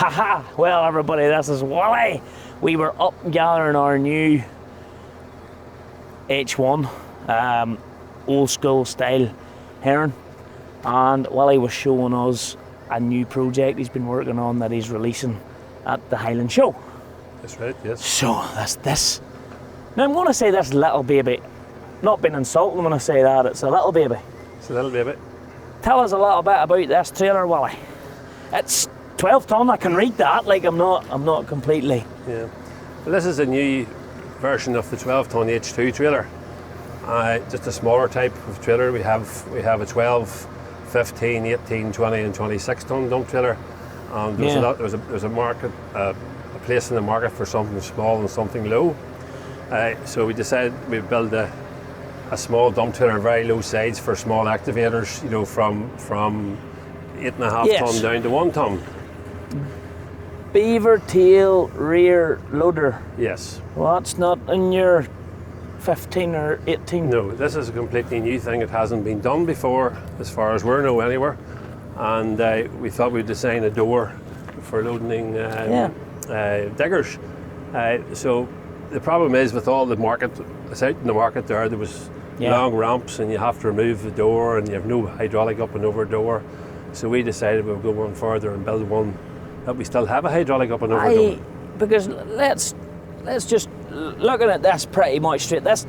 Haha! Well, everybody, this is Wally. We were up gathering our new H1, old school style Herron, and Wally was showing us a new project he's been working on that he's releasing at the Highland show. That's right, yes. So that's this. Now I'm going to say this little baby, not being insulting when I say that, it's a little baby. It's a little baby. Tell us a little bit about this trailer, Wally. It's 12 ton, I can read that, like I'm not completely. Yeah. Well, this is a new version of the 12 ton H2 trailer. Just a smaller type of trailer. We have a 12, 15, 18, 20 and 26 ton dump trailer. There's a market, a place in the market for something small and something low. So we decided we'd build a small dump trailer, very low size for small activators, you know, from 8.5 ton down to 1 ton. Beaver tail rear loader. Yes. Well, that's not in your 15 or 18. No, this is a completely new thing. It hasn't been done before, as far as we know anywhere. And we thought we'd design a door for loading diggers. So the problem is with all the market, it's out in the market there was long ramps and you have to remove the door and you have no hydraulic up and over door. So we decided we'll go one further and build one that we still have a hydraulic up and over door. Because let's just looking at this pretty much straight. This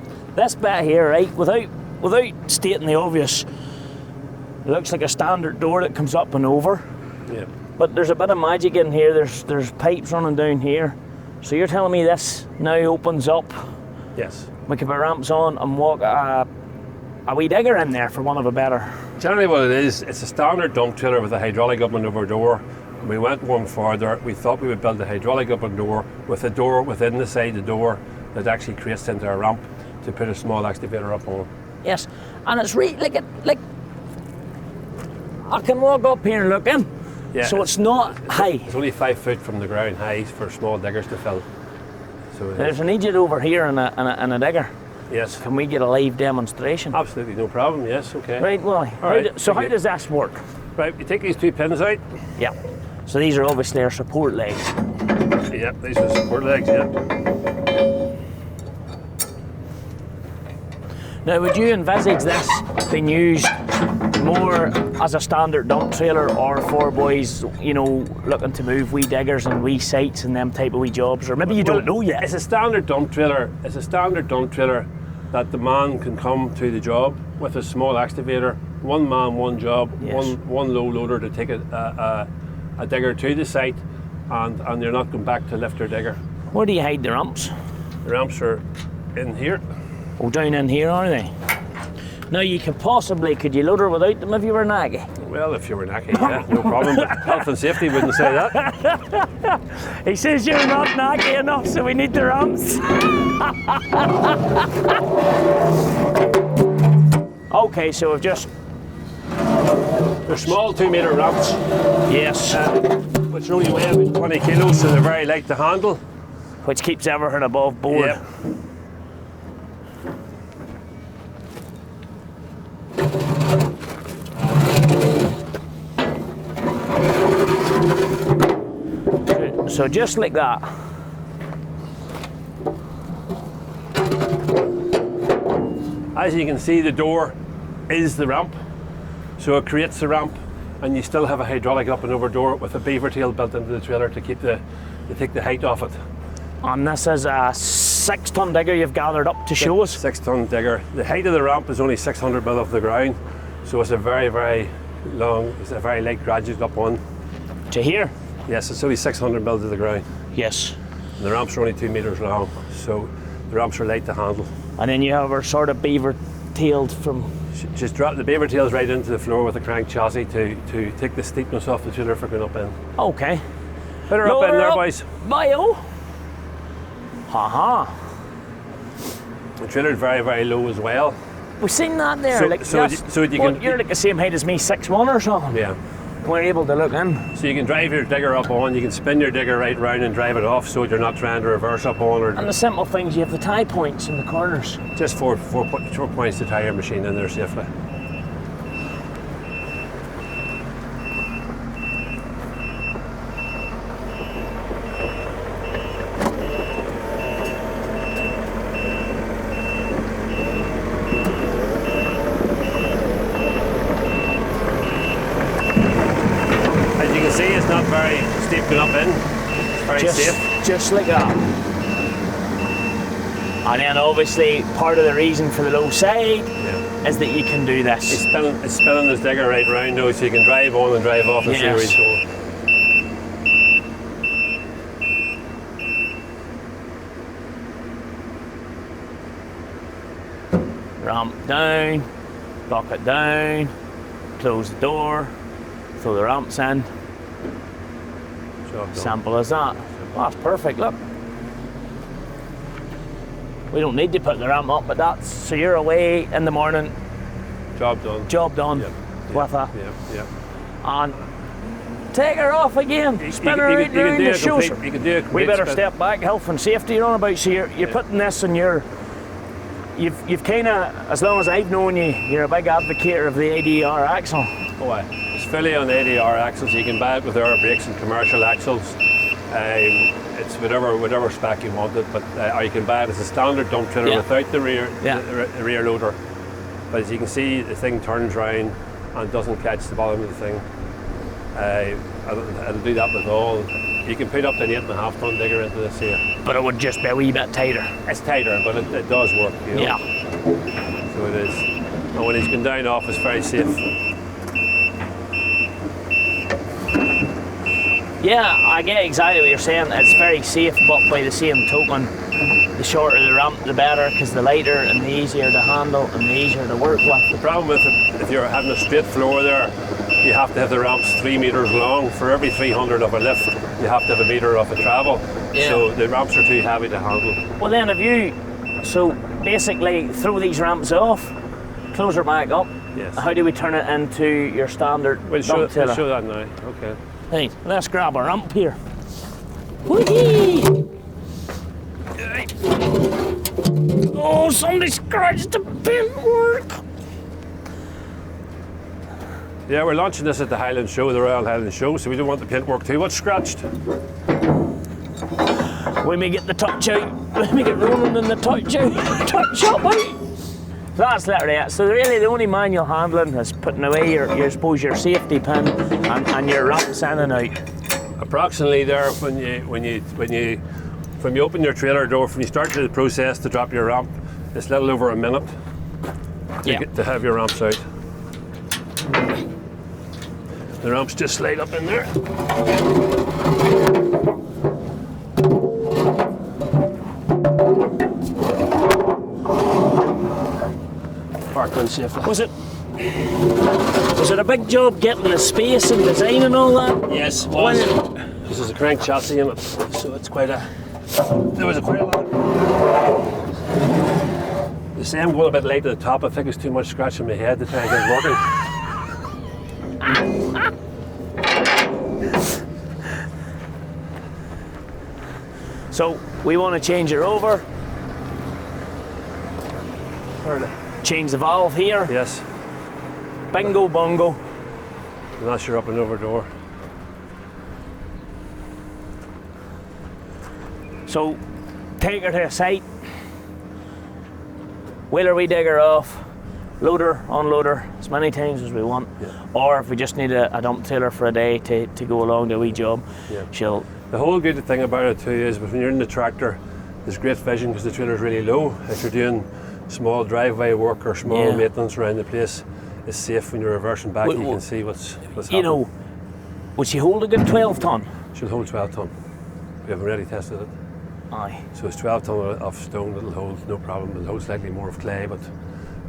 bit here, right, without stating the obvious, it looks like a standard door that comes up and over. Yeah. But there's a bit of magic in here. There's pipes running down here. So you're telling me this now opens up? Yes. We can put ramps on and walk a wee digger in there, for want of a better. Generally what it is, it's a standard dump trailer with a hydraulic up and over door. And we went one further. We thought we would build a hydraulic up and door with a door within the side of the door that actually creates into a ramp to put a small excavator up on. Yes, and it's like I can walk up here and look in. Yeah. So it's not high. It's only 5 foot from the ground high for small diggers to fill. So there's an idiot over here and a digger. Yes. Can we get a live demonstration? Absolutely, no problem. Yes, okay. Right, Wally. All right. How does this work? Right, we take these 2 pins out. Yeah. So these are obviously our support legs. Yeah, these are the support legs, yeah. Now, would you envisage this being used more as a standard dump trailer or for boys, you know, looking to move wee diggers and wee sites and them type of wee jobs? Or maybe you don't know yet. It's a standard dump trailer. It's a standard dump trailer that the man can come to the job with a small excavator, 1 man, 1 job, Yes. one low loader to take a digger to the site, and they're not going back to lift their digger. Where do you hide the ramps? The ramps are in here. Oh, down in here, are they? Now you could you load her without them if you were knacky? Well, if you were knackered, yeah, no problem, but health and safety wouldn't say that. He says you're not knacky enough, so we need the ramps. Okay, so we've just... They're small 2-metre ramps. Yes. Which only weigh about 20 kilos, so they're very light to handle. Which keeps everything above board. Yep. So just like that. As you can see, the door is the ramp, so it creates the ramp, and you still have a hydraulic up and over door with a beaver tail built into the trailer to take the height off it. And this is a 6 ton digger you've gathered up to show us. 6 ton digger. The height of the ramp is only 600 mil off the ground, so it's a very, very long, it's a very light graduate up on. To here? Yes, it's only 600 mil to the ground. Yes. And the ramps are only 2 metres long, so the ramps are light to handle. And then you have her sort of beaver tailed from... Just drop the beaver tails right into the floor with a crank chassis to take the steepness off the trailer for going up in. Okay. Put her up in there, boys. Bio. Haha. The trailer's very, very low as well. We've seen that there. You're like the same height as me, 6'1" or something. Yeah. We're able to look in. So you can drive your digger up on, you can spin your digger right round and drive it off, so you're not trying to reverse up on. And the simple things, you have the tie points in the corners. Just four points to tie your machine in there safely. very steep going up in. It's very safe. Just like that. And then obviously part of the reason for the low side is that you can do this. It's spinning this digger right round though, so you can drive on and drive off and see where he's going. Ramp down, lock it down, close the door, throw the ramps in. Simple as that. That's perfect, look. We don't need to put the ramp up, but that's, so you're away in the morning. Job done. Job done with that. Yeah. And take her off again. Spin her out around the shoes. We better step back, health and safety you're on about. So you're putting this in your, you've kind of, as long as I've known you, you're a big advocate of the ADR axle. Oh, aye. It's fully on the ADR axles. You can buy it with our brakes and commercial axles. It's whatever spec you want it, but or you can buy it as a standard dump trailer without the rear loader. But as you can see, the thing turns round and doesn't catch the bottom of the thing. It'll do that with all. You can put up to an 8.5 ton digger into this here. But it would just be a wee bit tighter. It's tighter, but it does work. You know? Yeah. So it is. And when he's going down off, it's very safe. Yeah, I get exactly what you're saying. It's very safe, but by the same token, the shorter the ramp, the better, because the lighter and the easier to handle and the easier to work with. The problem with it, if you're having a straight floor there, you have to have the ramps 3 meters long. For every 300 of a lift, you have to have a meter of a travel. Yeah. So the ramps are too heavy to handle. Well then, so basically throw these ramps off, close her back up. Yes. How do we turn it into your standard We'll show that now. Okay. Hey, let's grab a ramp here. Whee! Oh, somebody scratched the paintwork. Yeah, we're launching this at the Highland show, the Royal Highland show, so we don't want the paintwork too much scratched. When we get the touch out, when we get rolling in the touch out. That's literally it. So really the only manual handling is putting away your safety pin and your ramps in and out. Approximately there when you open your trailer door, when you start the process to drop your ramp, it's a little over a minute to have your ramps out. The ramps just slide up in there. Parkland safely. Was it a big job getting the space and design and all that? Yes, it was. This is a crank chassis in it, so it's quite a. There was quite a lot. The same going a bit late at the top. I think it's too much scratching my head to try and get it working. So we want to change her over. Change the valve here. Yes. Bingo bongo. And that's your up and over door. So take her to a site, wheel her wee digger off, load her, unload her as many times as we want. Yeah. Or if we just need a dump trailer for a day to go along to a wee job, she'll. The whole good thing about it too is when you're in the tractor, there's great vision because the trailer's really low. If you're doing small driveway work or small maintenance around the place, it's safe when you're reversing back. You can see what's happening. You know, would she hold a good 12 ton? She'll hold 12 ton. We haven't already tested it. Aye. So it's 12 ton of stone that'll hold, no problem. It'll hold slightly more of clay, but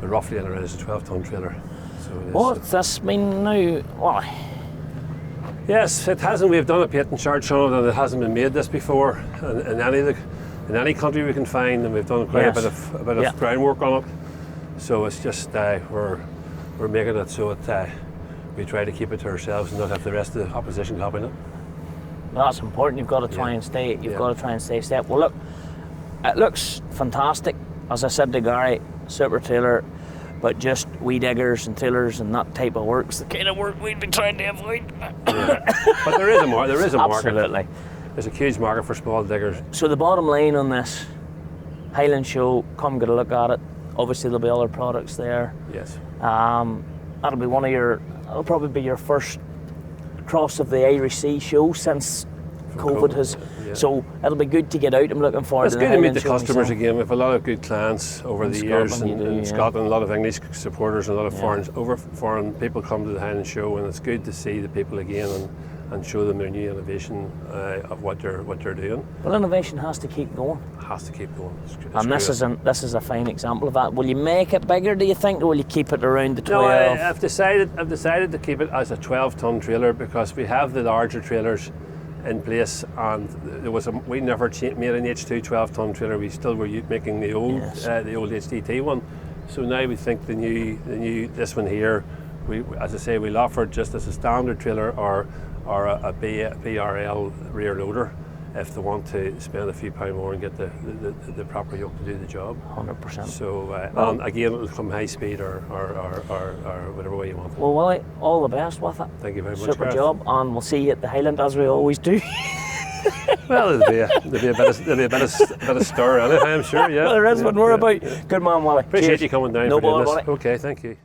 roughly in around it's a 12 ton trailer. So what's this mean now? Why? Yes, it hasn't. We've done a patent charge on it, and it hasn't been made this before in any country we can find, and we've done quite a bit of groundwork on it. So it's just we're making it so that we try to keep it to ourselves and not have the rest of the opposition copying it. Well, that's important. You've got to try and stay. You've got to try and stay step. Well, look, it looks fantastic. As I said to Gary, super trailer, but just wee diggers and tillers and that type of work's the kind of work we'd be trying to avoid. But there is a market. Absolutely. There's a huge market for small diggers. So the bottom line on this Highland show, come get a look at it. Obviously there'll be other products there. Yes. That'll be that'll probably be your first across of the Irish Sea show since COVID has. Yeah. So it'll be good to get out. I'm looking forward It's to good the to meet Highland the show customers myself. again. We have a lot of good clients over In the years Scotland, in you do, yeah. Scotland. A lot of English supporters and a lot of foreign people come to the Highland show, and it's good to see the people again and show them their new innovation of what they're doing. Well, innovation has to keep going. It has to keep going. It's And this is a fine example of that. Will you make it bigger, do you think, or will you keep it around the 12? No, I've decided to keep it as a 12-ton trailer because we have the larger trailers in place, and we never made an H2 12-ton trailer. We still were making the old HDT one. So now we think the new this one here, as I say, we'll offer just as a standard trailer or a BRL rear loader if they want to spend a few pound more and get the proper yoke to do the job. 100%. So and again, it'll come high speed or whatever way you want it. Well, Willie, all the best with it. Thank you very much. Super Gareth. job, and we'll see you at the Highland as we always do. Well, there'll be a bit of stir anyhow, I'm sure. Yeah. Well, there is when we're about. Yeah. Good man, Willie. Appreciate Cheers. you coming down No for doing bother, this. Willie. Okay, thank you.